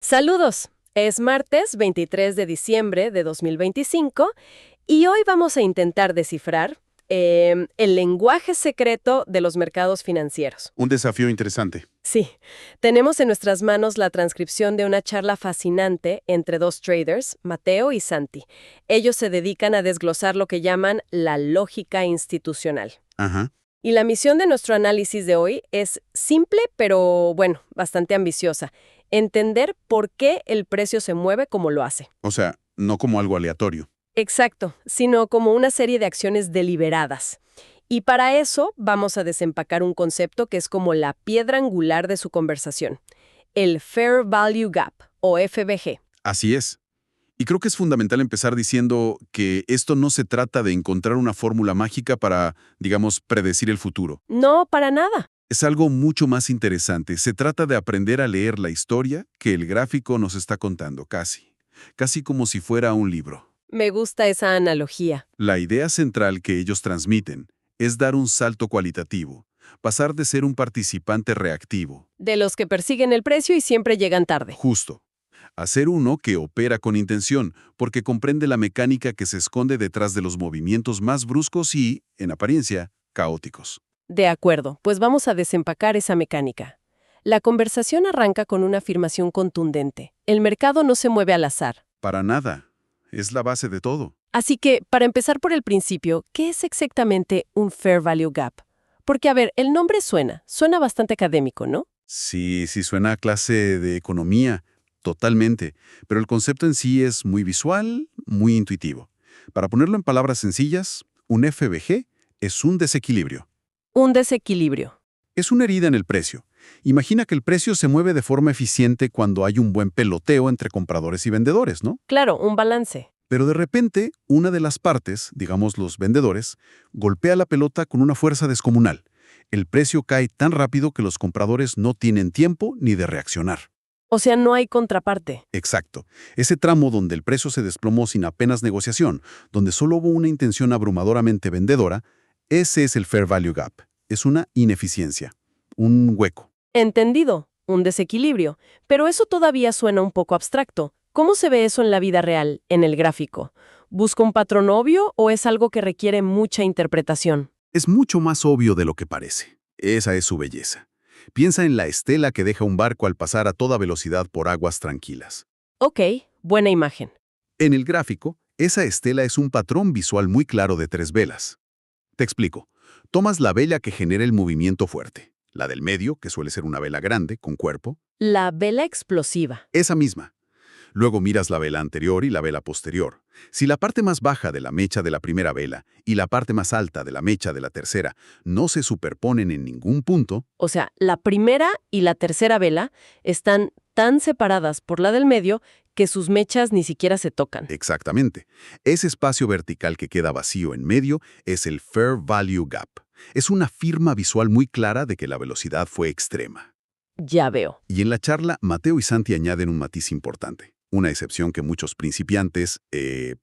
Saludos, es martes 23 de diciembre de 2025 y hoy vamos a intentar descifrar el lenguaje secreto de los mercados financieros. Un desafío interesante. Sí, tenemos en nuestras manos la transcripción de una charla fascinante entre dos traders, Mateo y Santi. Ellos se dedican a desglosar lo que llaman la lógica institucional. Ajá. Y la misión de nuestro análisis de hoy es simple, pero bueno, bastante ambiciosa. Entender por qué el precio se mueve como lo hace. O sea, no como algo aleatorio. Exacto, sino como una serie de acciones deliberadas. Y para eso vamos a desempacar un concepto que es como la piedra angular de su conversación, el Fair Value Gap, o FVG. Así es. Y creo que es fundamental empezar diciendo que esto no se trata de encontrar una fórmula mágica para, digamos, predecir el futuro. No, para nada. Es algo mucho más interesante. Se trata de aprender a leer la historia que el gráfico nos está contando, casi. Casi como si fuera un libro. Me gusta esa analogía. La idea central que ellos transmiten es dar un salto cualitativo, pasar de ser un participante reactivo, De los que persiguen el precio y siempre llegan tarde. justo, a ser uno que opera con intención, porque comprende la mecánica que se esconde detrás de los movimientos más bruscos y, en apariencia, caóticos. De acuerdo, pues vamos a desempacar esa mecánica. La conversación arranca con una afirmación contundente. El mercado no se mueve al azar. Para nada. Es la base de todo. Así que, para empezar por el principio, ¿qué es exactamente un Fair Value Gap? Porque, a ver, el nombre suena bastante académico, ¿no? Sí, suena a clase de economía, totalmente, pero el concepto en sí es muy visual, muy intuitivo. Para ponerlo en palabras sencillas, un FBG es un desequilibrio. Un desequilibrio. Es una herida en el precio. Imagina que el precio se mueve de forma eficiente cuando hay un buen peloteo entre compradores y vendedores, ¿no? Claro, un balance. Pero de repente, una de las partes, digamos los vendedores, golpea la pelota con una fuerza descomunal. El precio cae tan rápido que los compradores no tienen tiempo ni de reaccionar. O sea, no hay contraparte. Exacto. Ese tramo donde el precio se desplomó sin apenas negociación, donde solo hubo una intención abrumadoramente vendedora, ese es el Fair Value Gap. Es una ineficiencia, un hueco. Entendido, un desequilibrio. Pero eso todavía suena un poco abstracto. ¿Cómo se ve eso en la vida real, en el gráfico? ¿Busca un patrón obvio o es algo que requiere mucha interpretación? Es mucho más obvio de lo que parece. Esa es su belleza. Piensa en la estela que deja un barco al pasar a toda velocidad por aguas tranquilas. Ok, buena imagen. En el gráfico, esa estela es un patrón visual muy claro de tres velas. Te explico. Tomas la vela que genera el movimiento fuerte, la del medio, que suele ser una vela grande, con cuerpo, La vela explosiva. esa misma. Luego miras la vela anterior y la vela posterior. Si la parte más baja de la mecha de la primera vela y la parte más alta de la mecha de la tercera no se superponen en ningún punto, O sea, la primera y la tercera vela están tan separadas por la del medio que sus mechas ni siquiera se tocan. exactamente, ese espacio vertical que queda vacío en medio es el Fair Value Gap. Es una firma visual muy clara de que la velocidad fue extrema. Ya veo. Y en la charla, Mateo y Santi añaden un matiz importante, una excepción que muchos principiantes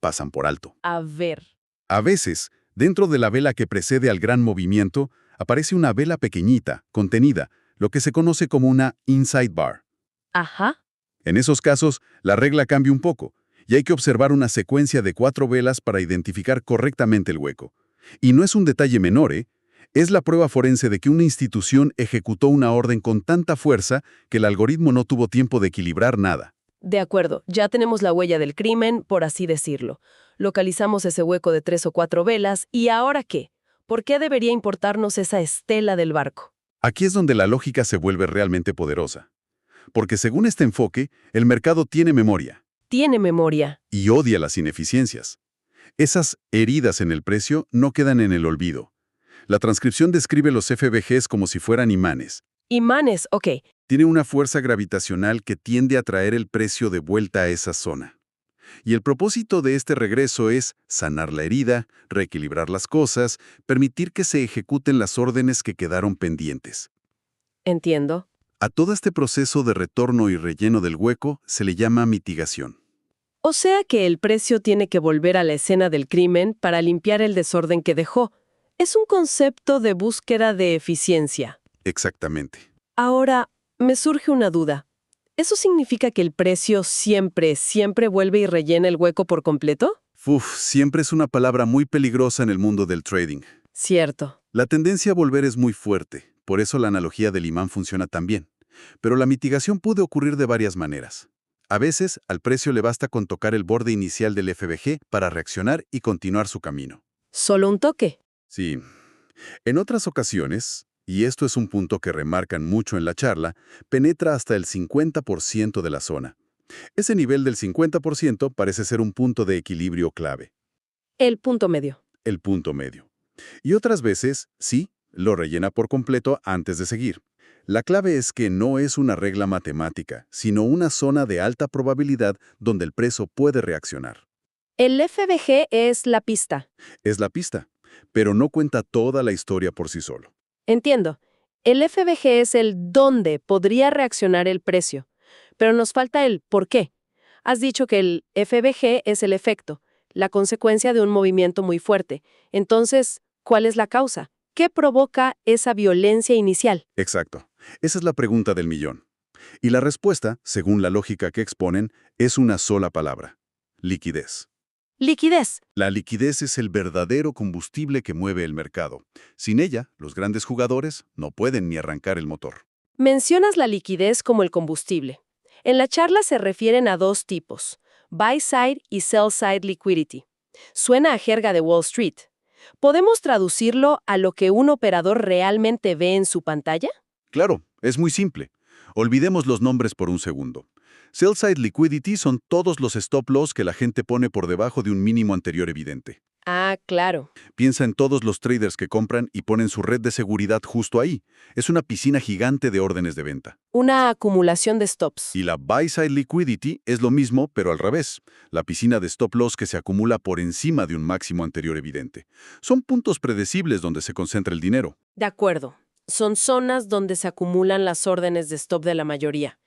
pasan por alto. A ver. A veces, dentro de la vela que precede al gran movimiento, aparece una vela pequeñita, contenida, lo que se conoce como una inside bar. Ajá. En esos casos, la regla cambia un poco, y hay que observar una secuencia de 4 velas para identificar correctamente el hueco. Y no es un detalle menor, ¿eh? Es la prueba forense de que una institución ejecutó una orden con tanta fuerza que el algoritmo no tuvo tiempo de equilibrar nada. De acuerdo, ya tenemos la huella del crimen, por así decirlo. Localizamos ese hueco de 3 o 4 velas, ¿y ahora qué? ¿Por qué debería importarnos esa estela del barco? Aquí es donde la lógica se vuelve realmente poderosa. Porque según este enfoque, el mercado tiene memoria Tiene memoria. y odia las ineficiencias. Esas heridas en el precio no quedan en el olvido. La transcripción describe los FBGs como si fueran imanes. Imanes, ok. Tiene una fuerza gravitacional que tiende a traer el precio de vuelta a esa zona. Y el propósito de este regreso es sanar la herida, reequilibrar las cosas, permitir que se ejecuten las órdenes que quedaron pendientes. Entiendo. A todo este proceso de retorno y relleno del hueco se le llama mitigación. O sea que el precio tiene que volver a la escena del crimen para limpiar el desorden que dejó. Es un concepto de búsqueda de eficiencia. Exactamente. Ahora, me surge una duda. ¿Eso significa que el precio siempre vuelve y rellena el hueco por completo? Siempre es una palabra muy peligrosa en el mundo del trading. Cierto. La tendencia a volver es muy fuerte, por eso la analogía del imán funciona tan bien. Pero la mitigación puede ocurrir de varias maneras. A veces, al precio le basta con tocar el borde inicial del FBG para reaccionar y continuar su camino. ¿Solo un toque? Sí. En otras ocasiones, y esto es un punto que remarcan mucho en la charla, penetra hasta el 50% de la zona. Ese nivel del 50% parece ser un punto de equilibrio clave, El punto medio. el punto medio. Y otras veces, sí, lo rellena por completo antes de seguir. La clave es que no es una regla matemática, sino una zona de alta probabilidad donde el precio puede reaccionar. El FBG es la pista. Es la pista, pero no cuenta toda la historia por sí solo. Entiendo. El FBG es el dónde podría reaccionar el precio, pero nos falta el por qué. Has dicho que el FBG es el efecto, la consecuencia de un movimiento muy fuerte. Entonces, ¿cuál es la causa? ¿Qué provoca esa violencia inicial? Exacto. Esa es la pregunta del millón. Y la respuesta, según la lógica que exponen, es una sola palabra: liquidez. Liquidez. La liquidez es el verdadero combustible que mueve el mercado. Sin ella, los grandes jugadores no pueden ni arrancar el motor. Mencionas la liquidez como el combustible. En la charla se refieren a dos tipos, buy side y sell side liquidity. Suena a jerga de Wall Street. ¿Podemos traducirlo a lo que un operador realmente ve en su pantalla? Claro, es muy simple. Olvidemos los nombres por un segundo. Sell-side liquidity son todos los stop loss que la gente pone por debajo de un mínimo anterior evidente. Ah, claro. Piensa en todos los traders que compran y ponen su red de seguridad justo ahí. Es una piscina gigante de órdenes de venta. Una acumulación de stops. Y la buy-side liquidity es lo mismo, pero al revés. La piscina de stop loss que se acumula por encima de un máximo anterior evidente. Son puntos predecibles donde se concentra el dinero. De acuerdo. Son zonas donde se acumulan las órdenes de stop de la mayoría.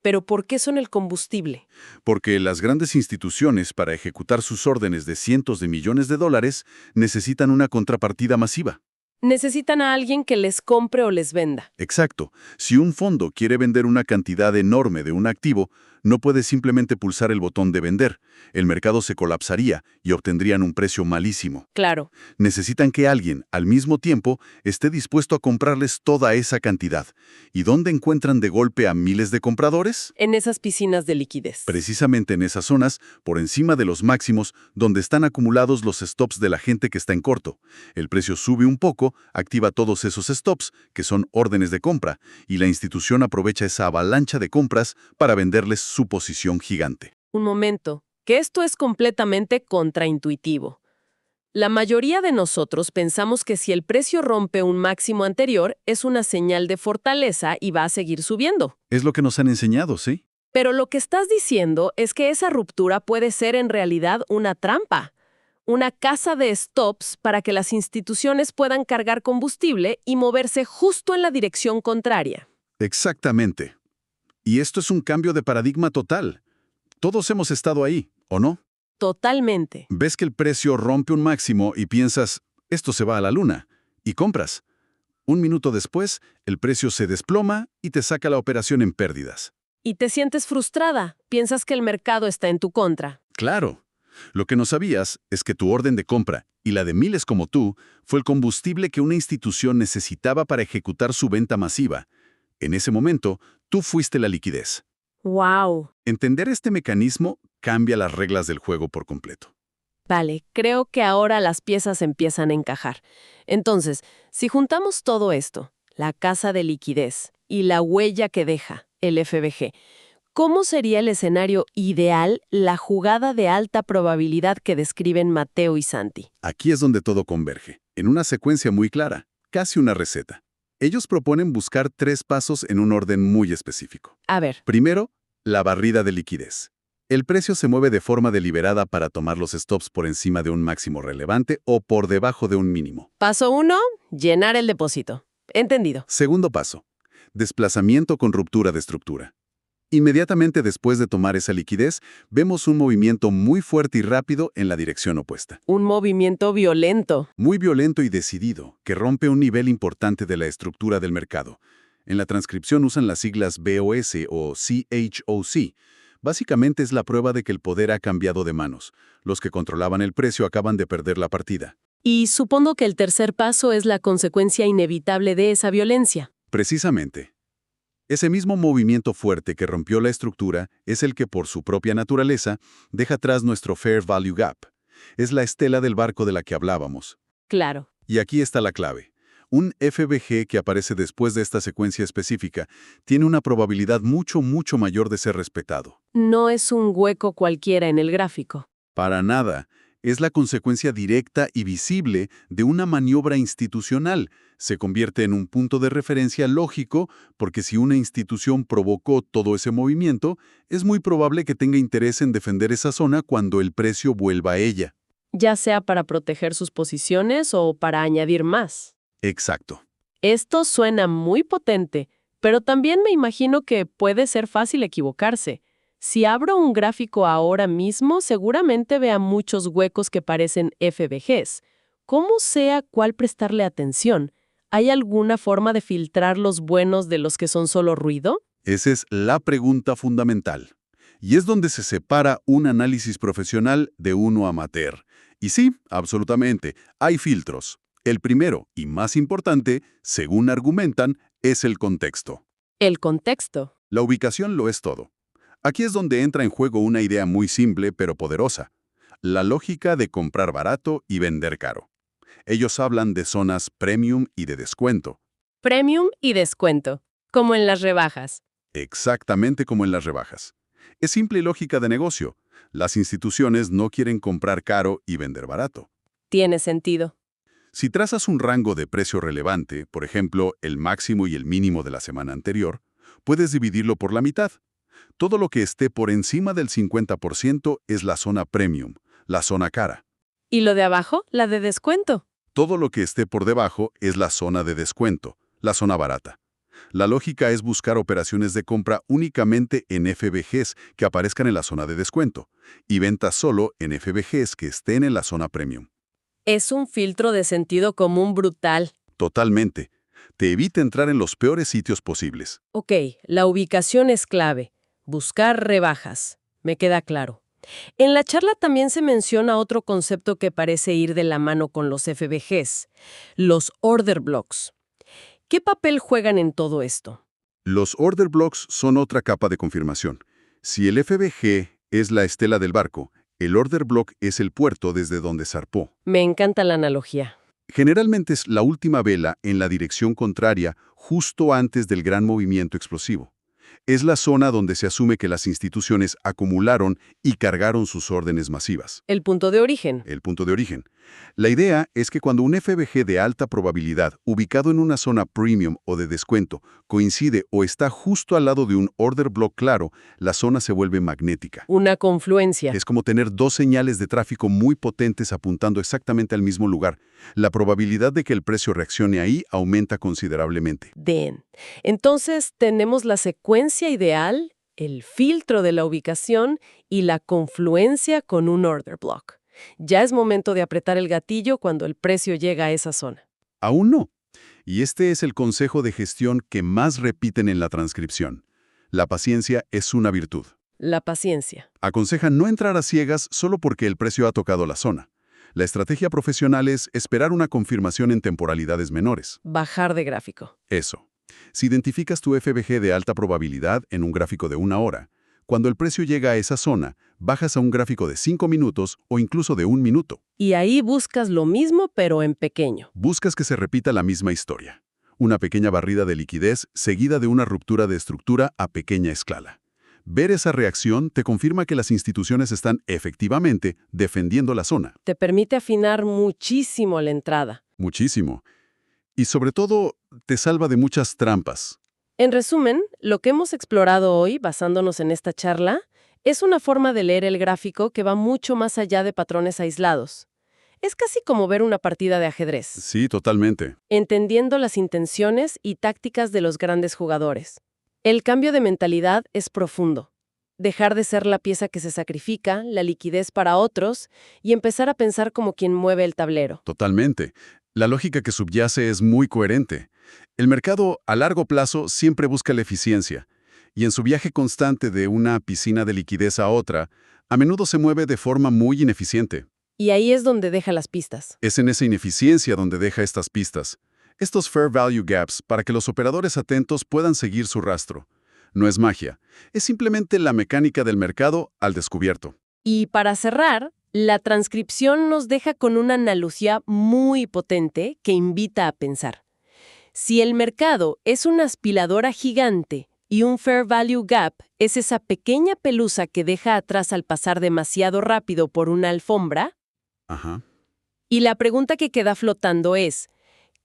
Pero ¿por qué son el combustible? Porque las grandes instituciones, para ejecutar sus órdenes de cientos de millones de dólares, necesitan una contrapartida masiva. Necesitan a alguien que les compre o les venda. Exacto. Si un fondo quiere vender una cantidad enorme de un activo, no puede simplemente pulsar el botón de vender. El mercado se colapsaría y obtendrían un precio malísimo. Claro. Necesitan que alguien, al mismo tiempo, esté dispuesto a comprarles toda esa cantidad. ¿Y dónde encuentran de golpe a miles de compradores? En esas piscinas de liquidez. Precisamente en esas zonas, por encima de los máximos, donde están acumulados los stops de la gente que está en corto. El precio sube un poco, activa todos esos stops, que son órdenes de compra, y la institución aprovecha esa avalancha de compras para venderles su posición gigante. Un momento, que esto es completamente contraintuitivo. La mayoría de nosotros pensamos que si el precio rompe un máximo anterior, es una señal de fortaleza y va a seguir subiendo. Es lo que nos han enseñado, ¿sí? Pero lo que estás diciendo es que esa ruptura puede ser en realidad una trampa, una caza de stops para que las instituciones puedan cargar combustible y moverse justo en la dirección contraria. Exactamente. Y esto es un cambio de paradigma total. Todos hemos estado ahí, ¿o no? Totalmente. Ves que el precio rompe un máximo y piensas, esto se va a la luna, y compras. Un minuto después, el precio se desploma y te saca la operación en pérdidas. Y te sientes frustrada, piensas que el mercado está en tu contra. Claro. Lo que no sabías es que tu orden de compra y la de miles como tú fue el combustible que una institución necesitaba para ejecutar su venta masiva. En ese momento, tú fuiste la liquidez. ¡Wow! Entender este mecanismo cambia las reglas del juego por completo. Vale, creo que ahora las piezas empiezan a encajar. Entonces, si juntamos todo esto, la caza de liquidez y la huella que deja, el FBG, ¿cómo sería el escenario ideal, la jugada de alta probabilidad que describen Mateo y Santi? Aquí es donde todo converge, en una secuencia muy clara, casi una receta. Ellos proponen buscar 3 pasos en un orden muy específico. A ver. Primero, la barrida de liquidez. El precio se mueve de forma deliberada para tomar los stops por encima de un máximo relevante o por debajo de un mínimo. Paso 1, llenar el depósito. Entendido. Segundo paso, desplazamiento con ruptura de estructura. Inmediatamente después de tomar esa liquidez, vemos un movimiento muy fuerte y rápido en la dirección opuesta. Un movimiento violento. Muy violento y decidido, que rompe un nivel importante de la estructura del mercado. En la transcripción usan las siglas BOS o CHOC. Básicamente es la prueba de que el poder ha cambiado de manos. Los que controlaban el precio acaban de perder la partida. Y supongo que el tercer paso es la consecuencia inevitable de esa violencia. Precisamente. Ese mismo movimiento fuerte que rompió la estructura es el que, por su propia naturaleza, deja atrás nuestro Fair Value Gap. Es la estela del barco de la que hablábamos. Claro. Y aquí está la clave. Un FBG que aparece después de esta secuencia específica tiene una probabilidad mucho mayor de ser respetado. No es un hueco cualquiera en el gráfico. Para nada. Es la consecuencia directa y visible de una maniobra institucional. Se convierte en un punto de referencia lógico porque si una institución provocó todo ese movimiento, es muy probable que tenga interés en defender esa zona cuando el precio vuelva a ella. Ya sea para proteger sus posiciones o para añadir más. Exacto. Esto suena muy potente, pero también me imagino que puede ser fácil equivocarse. Si abro un gráfico ahora mismo, seguramente vea muchos huecos que parecen FBGs. ¿Cómo sé a cuál prestarle atención? ¿Hay alguna forma de filtrar los buenos de los que son solo ruido? Esa es la pregunta fundamental. Y es donde se separa un análisis profesional de uno amateur. Y sí, absolutamente, hay filtros. El primero, y más importante, según argumentan, es el contexto. El contexto. La ubicación lo es todo. Aquí es donde entra en juego una idea muy simple pero poderosa. La lógica de comprar barato y vender caro. Ellos hablan de zonas premium y de descuento. Premium y descuento, como en las rebajas. Exactamente como en las rebajas. Es simple lógica de negocio. Las instituciones no quieren comprar caro y vender barato. Tiene sentido. Si trazas un rango de precio relevante, por ejemplo, el máximo y el mínimo de la semana anterior, puedes dividirlo por la mitad. Todo lo que esté por encima del 50% es la zona premium, la zona cara. ¿Y lo de abajo? La de descuento. Todo lo que esté por debajo es la zona de descuento, la zona barata. La lógica es buscar operaciones de compra únicamente en FBGs que aparezcan en la zona de descuento y ventas solo en FBGs que estén en la zona premium. Es un filtro de sentido común brutal. Totalmente. Te evita entrar en los peores sitios posibles. Ok, la ubicación es clave. Buscar rebajas. Me queda claro. En la charla también se menciona otro concepto que parece ir de la mano con los FBGs, los order blocks. ¿Qué papel juegan en todo esto? Los order blocks son otra capa de confirmación. Si el FBG es la estela del barco, el order block es el puerto desde donde zarpó. Me encanta la analogía. Generalmente es la última vela en la dirección contraria justo antes del gran movimiento explosivo. Es la zona donde se asume que las instituciones acumularon y cargaron sus órdenes masivas. El punto de origen. El punto de origen. La idea es que cuando un FBG de alta probabilidad, ubicado en una zona premium o de descuento, coincide o está justo al lado de un order block claro, la zona se vuelve magnética. Una confluencia. Es como tener dos señales de tráfico muy potentes apuntando exactamente al mismo lugar. La probabilidad de que el precio reaccione ahí aumenta considerablemente. Entonces tenemos la secuencia ideal, el filtro de la ubicación y la confluencia con un order block. Ya es momento de apretar el gatillo cuando el precio llega a esa zona. Aún no. Y este es el consejo de gestión que más repiten en la transcripción. La paciencia es una virtud. La paciencia. Aconsejan no entrar a ciegas solo porque el precio ha tocado la zona. La estrategia profesional es esperar una confirmación en temporalidades menores. Bajar de gráfico. Eso. Si identificas tu FBG de alta probabilidad en un gráfico de 1 hora, cuando el precio llega a esa zona, bajas a un gráfico de 5 minutos o incluso de 1 minuto. Y ahí buscas lo mismo, pero en pequeño. Buscas que se repita la misma historia. Una pequeña barrida de liquidez seguida de una ruptura de estructura a pequeña escala. Ver esa reacción te confirma que las instituciones están efectivamente defendiendo la zona. Te permite afinar muchísimo la entrada. Muchísimo. Y sobre todo, te salva de muchas trampas. En resumen, lo que hemos explorado hoy, basándonos en esta charla, es una forma de leer el gráfico que va mucho más allá de patrones aislados. Es casi como ver una partida de ajedrez, Sí, totalmente. entendiendo las intenciones y tácticas de los grandes jugadores. El cambio de mentalidad es profundo. Dejar de ser la pieza que se sacrifica, la liquidez para otros, y empezar a pensar como quien mueve el tablero. Totalmente. La lógica que subyace es muy coherente. El mercado a largo plazo siempre busca la eficiencia, y en su viaje constante de una piscina de liquidez a otra, a menudo se mueve de forma muy ineficiente. Y ahí es donde deja las pistas. Es en esa ineficiencia donde deja estas pistas, estos fair value gaps, para que los operadores atentos puedan seguir su rastro. No es magia, es simplemente la mecánica del mercado al descubierto. Y para cerrar, la transcripción nos deja con una analogía muy potente que invita a pensar. Si el mercado es una aspiradora gigante y un fair value gap es esa pequeña pelusa que deja atrás al pasar demasiado rápido por una alfombra, Ajá. y la pregunta que queda flotando es,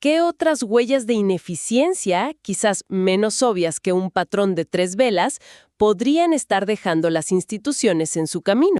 ¿qué otras huellas de ineficiencia, quizás menos obvias que un patrón de 3 velas, podrían estar dejando las instituciones en su camino?